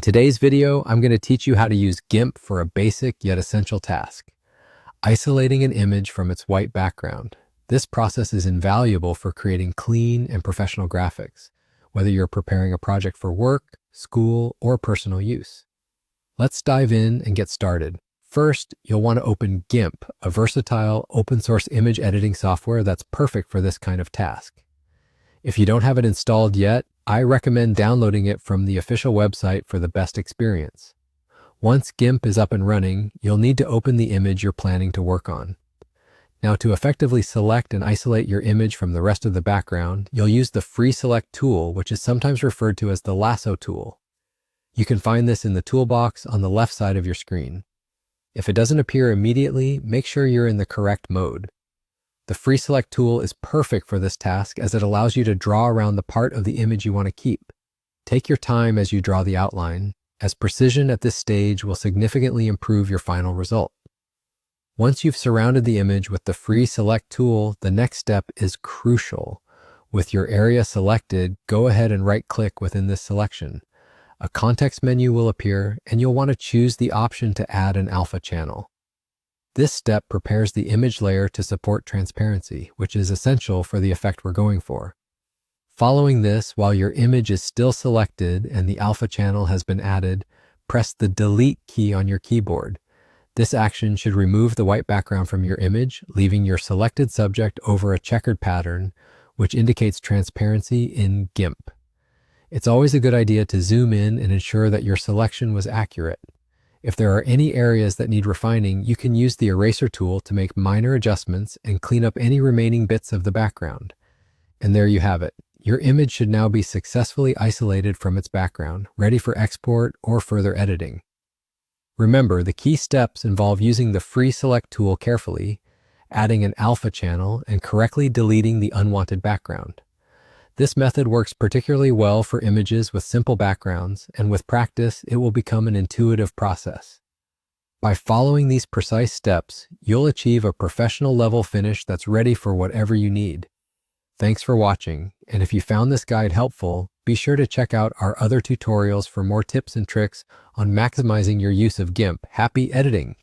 In today's video, I'm going to teach you how to use Gimp for a basic yet essential task: isolating an image from its white background. This process is invaluable for creating clean and professional graphics, whether you're preparing a project for work, school, or personal use. Let's dive in and get started. First, you'll want to open Gimp, a versatile open-source image editing software that's perfect for this kind of task. If you don't have it installed yet, I recommend downloading it from the official website for the best experience. Once Gimp is up and running, you'll need to open the image you're planning to work on. Now, to effectively select and isolate your image from the rest of the background, you'll use the free select tool, which is sometimes referred to as the lasso tool. You can find this in the toolbox on the left side of your screen. If it doesn't appear immediately, make sure you're in the correct mode. The free select tool is perfect for this task as it allows you to draw around the part of the image you want to keep. Take your time as you draw the outline, as precision at this stage will significantly improve your final result. Once you've surrounded the image with the free select tool, the next step is crucial. With your area selected, go ahead and right-click within this selection. A context menu will appear, and you'll want to choose the option to add an alpha channel. This step prepares the image layer to support transparency, which is essential for the effect we're going for. Following this, while your image is still selected and the alpha channel has been added, press the Delete key on your keyboard. This action should remove the white background from your image, leaving your selected subject over a checkered pattern, which indicates transparency in Gimp. It's always a good idea to zoom in and ensure that your selection was accurate. If there are any areas that need refining, you can use the eraser tool to make minor adjustments and clean up any remaining bits of the background. And there you have it. Your image should now be successfully isolated from its background, ready for export or further editing. Remember, the key steps involve using the free select tool carefully, adding an alpha channel, and correctly deleting the unwanted background. This method works particularly well for images with simple backgrounds, and with practice, it will become an intuitive process. By following these precise steps, you'll achieve a professional level finish that's ready for whatever you need. Thanks for watching, and if you found this guide helpful, be sure to check out our other tutorials for more tips and tricks on maximizing your use of Gimp. Happy editing!